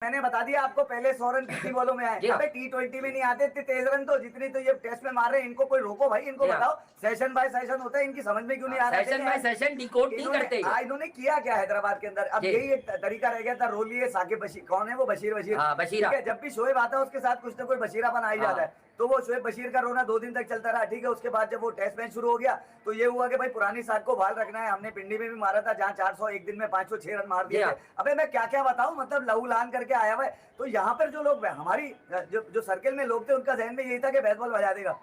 मैंने बता दिया आपको पहले 100 रन कितनी बॉलों में आए। अबे T20 में नहीं आते इतने तेज रन तो जितनी तो ये टेस्ट में मार रहे हैं। इनको कोई रोको भाई, इनको बताओ सेशन बाय सेशन होता है, इनकी समझ में क्यों नहीं आ रहा? सेशन बाय सेशन डिकोड नहीं करते। इन्होंने किया क्या हैदराबाद के अंदर? अब यही एक तरीका रह गया था, रोल लिए साकिब बशीर, कौन है वो? बशीर ठीक है, जब भी शोएब आता है उसके साथ कुछ ना कुछ बशीरापन आ ही जाता है। तो वो शोएब बशीर का रोना 2 दिन तक चलता रहा, ठीक है। उसके बाद जब वो टेस्ट मैच शुरू हो गया तो ये हुआ कि भाई पुरानी साख को बहाल रखना है। हमने पिंडी में भी मारा था जहां 400 एक दिन में 506 रन मार दिए थे। अबे मैं क्या क्या बताऊं, मतलब लहू लान करके आया हुआ है। तो यहाँ पर जो लोग हमारी जो सर्किल में लोग थे उनका जहन में यही था कि बेसबॉल बजा देगा।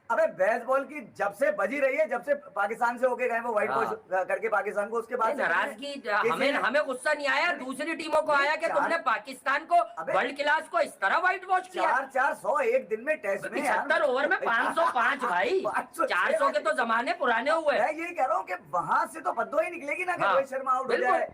अबे बेसबॉल की जब से बजी रही है, जब से पाकिस्तान से होके गए वो व्हाइट वॉश करके पाकिस्तान को, उसके बाद नाराजगी हमें गुस्सा नहीं आया, दूसरी टीमों को आया कि तुमने पाकिस्तान को वर्ल्ड क्लास को इस तरह व्हाइट वॉश किया। 400 एक दिन में टेस्ट में 75 ओवर में 505 भाई, 400 के तो जमाने पुराने हुए। मैं ये कह रहा हूँ कि वहां से तो बद्दुआ ही निकलेगी ना कि रोहित शर्मा आउट हो जाए,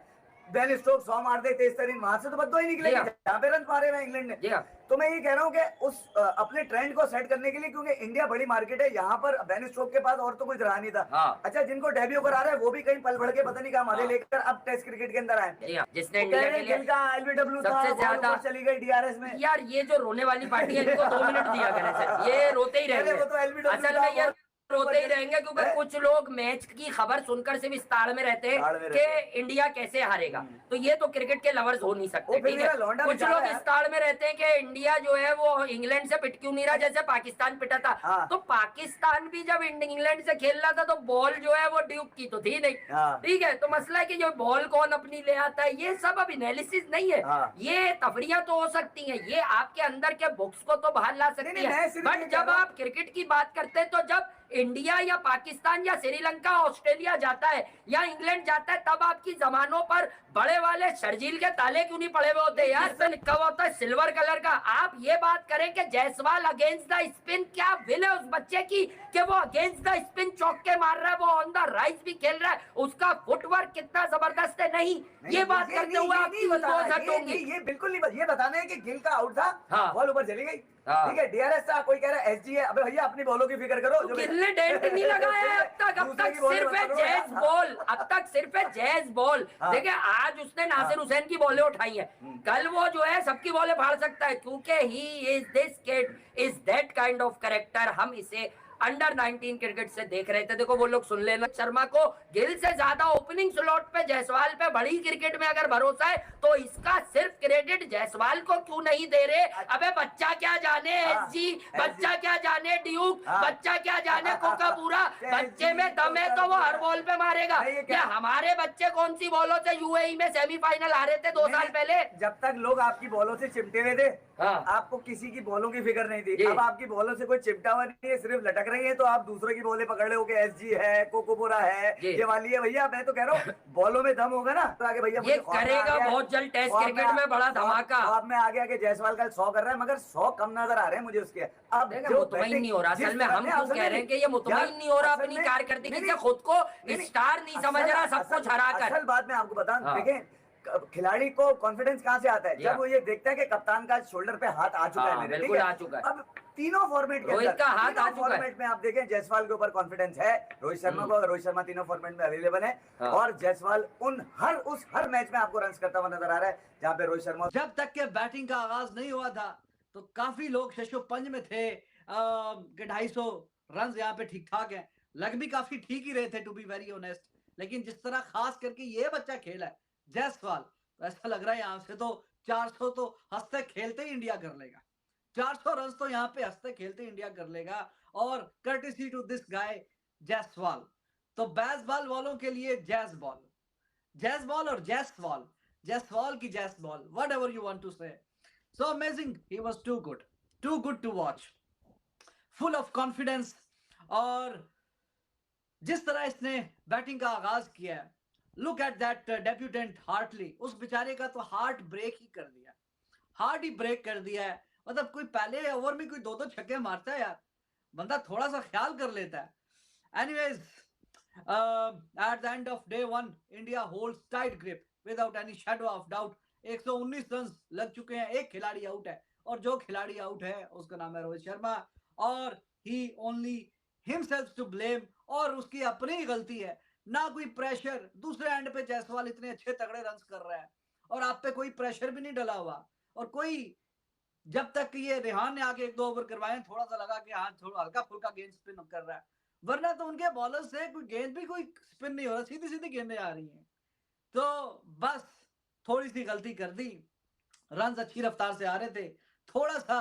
बेन स्टोक्स 100 मार दे तेज तरीन, वहां से तो बद्दुआ ही निकलेगी जहाँ पे रन मारे हुए इंग्लैंड ने। तो मैं ये कह रहा हूँ कि उस अपने ट्रेंड को सेट करने के लिए, क्योंकि इंडिया बड़ी मार्केट है, यहाँ पर बेन स्टोक्स के पास और तो कुछ रहा नहीं था। अच्छा, जिनको डेब्यू करा रहे हैं वो भी कहीं पल भड़ के पता नहीं कहा मारे लेकर अब टेस्ट क्रिकेट के अंदर आए, जिसने गिल का LBW सबसे ज्यादा चली गई DRS में। यार ये जो रोने वाली पार्टी है इनको 2 मिनट दिया करें सर, ये रोते ही रहेंगे। असल में यार रोते ही रहेंगे क्योंकि कुछ लोग मैच की खबर सुनकर सिर्फ इस ताड़ में रहते हैं कि इंडिया कैसे हारेगा। तो ये तो क्रिकेट के लवर्स हो नहीं सकते, ठीक है। कुछ लोग इस ताड़ में रहते हैं कि इंडिया जो है वो इंग्लैंड से पिट क्यों नहीं रहा जैसे पाकिस्तान पिटा था। तो पाकिस्तान भी जब इंग्लैंड से खेल रहा था तो बॉल जो है वो ड्यूक की तो थी नहीं, ठीक है। तो मसला है कि जो बॉल कौन अपनी ले आता है, ये सब अब एनालिसिस नहीं है, ये तफरियां तो हो सकती है, ये आपके अंदर के बुक्स को तो बाहर ला सकती है। बट जब आप क्रिकेट की बात करते हैं तो जब इंडिया या पाकिस्तान या श्रीलंका ऑस्ट्रेलिया जाता है या इंग्लैंड जाता है तब आपकी जमानों पर बड़े वाले शर्जील के ताले क्यों नहीं पड़े हुए होते यार? पे लिखा हुआ होता है सिल्वर कलर का। आप ये बात करें कि जायसवाल अगेंस्ट द स्पिन, क्या विल है उस बच्चे की कि वो अगेंस्ट द स्पिन चौके मार रहा है, वो ऑन द राइज भी खेल रहा है, उसका फुटवर्क कितना जबरदस्त है। नहीं, ये बात करते हुए आपकी ये बिल्कुल नहीं, ये बताना है कि गिल का आउट था, बॉल ऊपर चली गई, ठीक है। DRS था, कोई कह रहा है SG है। अबे भैया अपनी बॉलों की फिक्र करो। जो गिल ने डेंट नहीं लगाया है अब तक सिर्फ है जैज बॉल, अब तक सिर्फ है जैज बॉल। देखिए आज उसने नासिर हुसैन की बॉलें उठाई है, कल वो जो है सबकी बॉलें फाड़ सकता है क्योंकि he is this kid is that kind of character. हम इसे अंडर 19 क्रिकेट से देख रहे थे। देखो वो लोग सुन लेना, शर्मा को गिल से ज्यादा ओपनिंग स्लॉट पे जायसवाल पे बड़ी क्रिकेट में अगर भरोसा है तो इसका सिर्फ क्रेडिट जायसवाल को क्यों नहीं दे रहे? अबे बच्चा क्या जाने SG, बच्चा क्या जाने ड्यूक, बच्चा क्या जाने कोकापूरा, बच्चे में दम है तो वो हर बॉल पे मारेगा। क्या हमारे बच्चे कौन सी बॉलों से UAE में सेमीफाइनल हारे थे 2 साल पहले? जब तक लोग आपकी बॉलों से चिमटे हुए थे आपको किसी की बॉलों की फिक्र नहीं थी। अब आपकी बॉलों से कोई चिमटा हुआ नहीं है, सिर्फ लटक रही है, तो आप दूसरों की बॉलें पकड़ रहे हो कि SG है, कोकोपुरा है, ये वाली है। भैया मैं तो कह रहा हूँ बॉलों में दम होगा ना तो आगे भैया ये करेगा बहुत जल्द टेस्ट क्रिकेट में बड़ा धमाका। अब मैं आगे आगे जायसवाल कल 100 कर रहा है मगर 100 कम नजर आ रहे हैं मुझे उसके। अब मुतमईन नहीं हो रहा, असल में हम क्यों कह रहे हैं कि ये मुतमईन नहीं हो रहा अपनी कारकर्दगी से, खुद को स्टार नहीं समझ रहा सब कुछ हरा कर। असल बात मैं आपको बताऊं, देखें खिलाड़ी को कॉन्फिडेंस कहां से आता है? जब वो ये देखता है कि कप्तान का शोल्डर पे हाथ आ चुका है मेरे, बिल्कुल आ चुका है। अब तीनों फॉर्मेट के रोहित का हाथ आ चुका है। फॉर्मेट में आप देखें जायसवाल के ऊपर कॉन्फिडेंस है, रोहित शर्मा को, रोहित शर्मा तीनों फॉर्मेट में अवेलेबल है और जायसवाल हर मैच में आपको रन करता हुआ नजर आ रहा है जहां पे रोहित शर्मा। जब तक के बैटिंग का आगाज नहीं हुआ था तो काफी लोग शशोपंज में थे कि 250 रन यहाँ पे ठीक ठाक है, लग भी काफी ठीक ही रहे थे टू बी वेरी ऑनेस्ट। लेकिन जिस तरह खास करके ये बच्चा खेला है जायसवाल, तो ऐसा लग रहा है यहाँ से तो 400 तो हंसते खेलते ही इंडिया कर लेगा, 400 रन तो यहाँ पे हंसते खेलते इंडिया कर लेगा। और courtesy to this guy Jaiswal. तो बेसबॉल वालों के लिए जैज बॉल और जायसवाल की जैस ball, whatever you want to say. So amazing, he was too good to watch, full of confidence. और जिस तरह इसने बैटिंग का आगाज किया है, look at that debutant Hartley, उस बेचारे का तो हार्ट ब्रेक ही कर दिया है। मतलब कोई पहले ओवर में कोई 2-2 छक्के मारता है यार, बंदा थोड़ा सा ख्याल कर लेता है। Anyways, at the end of day 1 India holds tight grip without any shadow of doubt. 119 run लग चुके हैं, एक खिलाड़ी आउट है और जो खिलाड़ी आउट है उसका नाम है रोहित शर्मा और ही ओनली हिमसेल्फ टू ब्लेम, और उसकी अपनी ही गलती है, ना कोई प्रेशर। दूसरे एंड पे जायसवाल इतने अच्छे तगड़े रन्स कर रहा है और आप पे कोई प्रेशर भी नहीं डला हुआ, और कोई जब तक ये रेहान ने आके 1-2 ओवर करवाए थोड़ा सा लगा कि हाँ थोड़ा हल्का फुल्का गेंद स्पिन कर रहा है, वरना तो उनके बॉलर से कोई गेंद भी कोई स्पिन नहीं हो रहा, सीधी सीधी गेंदें आ रही हैं। तो बस थोड़ी सी गलती कर दी, रन अच्छी रफ्तार से आ रहे थे, थोड़ा सा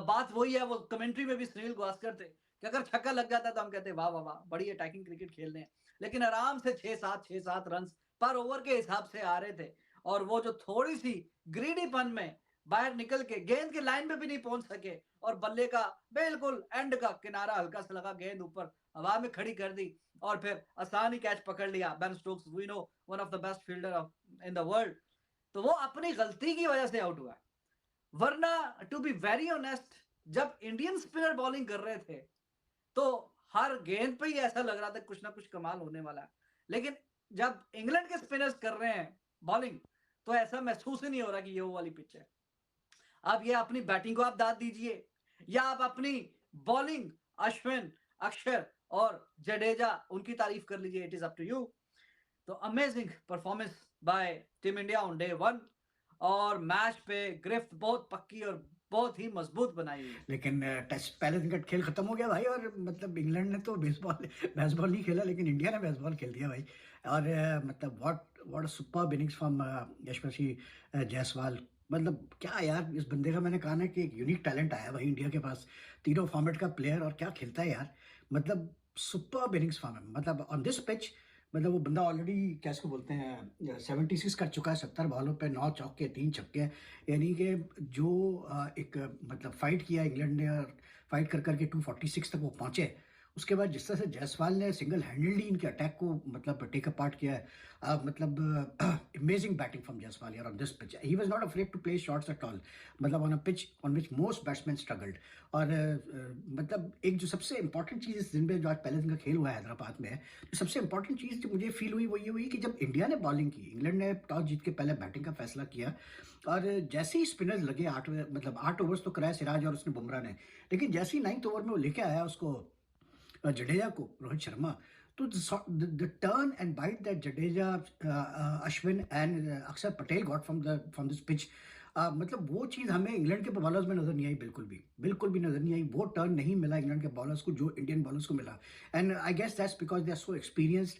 बात वही है, वो कमेंट्री में भी सुनील गावस्कर थे कि अगर छक्का लग जाता तो हम कहते वाह वाह वाह बड़ी अटैकिंग क्रिकेट खेल रहे हैं, लेकिन आराम से 6-7 रन पर ओवर के हिसाब से आ रहे थे। और वो जो थोड़ी सी ग्रीडीपन में बाहर निकल के गेंद के लाइन में भी नहीं पहुंच सके और बल्ले का बिल्कुल एंड का किनारा हल्का सा लगा, गेंद ऊपर हवा में खड़ी कर दी और फिर आसानी कैच पकड़ लिया। Ben Stokes we know one of the best fielder in the world, तो वो अपनी गलती की वजह से आउट हुआ। वरना टू बी वेरी ऑनेस्ट, जब इंडियन स्पिनर बॉलिंग कर रहे थे तो हर गेंद पे ही ऐसा लग रहा था कुछ ना कुछ कमाल होने वाला है, लेकिन जब इंग्लैंड के स्पिनर्स कर रहे हैं बॉलिंग तो ऐसा महसूस ही नहीं हो रहा कि ये वो वाली पिच है। अब ये अपनी बैटिंग को आप दाद दीजिए या आप अपनी बॉलिंग अश्विन, अक्षर और जडेजा उनकी तारीफ कर लीजिए, it is up to you. तो amazing performance by team India on day 1 और मैच पे गिरफ्त बहुत पक्की और बहुत ही मजबूत बनाई हुई। लेकिन टेस्ट पहले दिन का खेल खत्म हो गया भाई, और मतलब इंग्लैंड ने तो बेसबॉल नहीं खेला, लेकिन इंडिया ने बेसबॉल खेल दिया भाई। और मतलब व्हाट सुपर्ब इनिंग्स फ्रॉम यशस्वी जायसवाल। मतलब क्या यार, इस बंदे का मैंने कहा ना कि एक यूनिक टैलेंट आया भाई इंडिया के पास, तीनों फॉर्मेट का प्लेयर, और क्या खेलता है यार, मतलब सुपर्ब इनिंग्स फ्रॉम हिम। मतलब ऑन दिस पिच, मतलब वो बंदा ऑलरेडी क्या इसको बोलते हैं 76 कर चुका है 70 बॉलों पे, 9 चौके 3 छक्के, यानी कि जो एक मतलब फाइट किया इंग्लैंड ने, और फाइट कर करके 246 तक वो पहुंचे। उसके बाद जिस तरह से जायसवाल ने सिंगल हैंडली इनके अटैक को मतलब टेक अ पार्ट किया है, मतलब अमेजिंग बैटिंग फ्रॉम जायसवाल यार on this pitch. He was not afraid to play shots at all, मतलब on a pitch on which most batsman struggled. और मतलब एक जो सबसे इंपॉर्टेंट चीज़ इस दिन में, जो आज पहले दिन का खेल हुआ है हैदराबाद में, जो सबसे इंपॉर्टेंट चीज़ जो मुझे फील हुई वो ये हुई कि जब इंडिया ने बॉलिंग की, इंग्लैंड ने टॉस जीत के पहले बैटिंग का फैसला किया, और जैसे ही स्पिनर्स लगे 8 ओवर्स तो कराया सिराज और उसने बुमराह ने, लेकिन जैसे ही 9th ओवर में वो लेके आया उसको जडेजा को, रोहित शर्मा, तो the turn and bite that Jadeja, Ashwin and Akshar Patel got from this pitch, मतलब वो चीज़ हमें इंग्लैंड के बॉलर्स में नजर नहीं आई, बिल्कुल भी नजर नहीं आई। वो टर्न नहीं मिला इंग्लैंड के बॉलर्स को जो इंडियन बॉलर्स को मिला, and I guess that's because they are so experienced,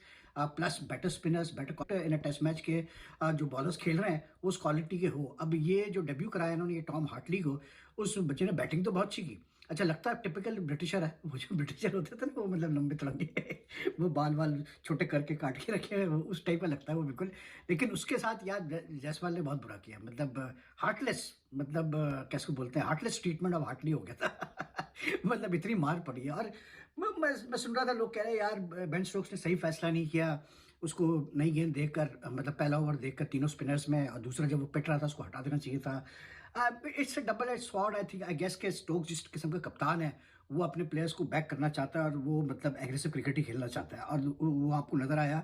plus better spinners, better in a test match के जो बॉलर्स खेल रहे हैं वो उस क्वालिटी के हो। अब ये जो डेब्यू कराया इन्होंने ये टॉम हार्टली को, उस बच्चे ने बैटिंग तो बहुत अच्छी की। अच्छा लगता है टिपिकल ब्रिटिशर है, वो जो ब्रिटिशर होते थे ना, वो मतलब लंबे तड़ंगे वो बाल छोटे करके काट के रखे हैं, उस टाइप का लगता है वो बिल्कुल। लेकिन उसके साथ यार जायसवाल ने बहुत बुरा किया, मतलब हार्टलेस, मतलब कैसे बोलते हैं, हार्टलेस ट्रीटमेंट ऑफ हार्टली हो गया था मतलब इतनी मार पड़ी है। और मैं सुन रहा था लोग कह रहे हैं यार बेन स्टोक्स ने सही फैसला नहीं किया, उसको नई गेंद देखकर, मतलब पहला ओवर देखकर तीनों स्पिनर्स में, और दूसरा जब वो पिट रहा था उसको हटा देना चाहिए था। It's a double edge sword. I think, I guess के स्टोक्स जिस किस्म का कप्तान है वो अपने प्लेयर्स को बैक करना चाहता है, और वो मतलब एग्रेसिव क्रिकेट ही खेलना चाहता है, और वो आपको नजर आया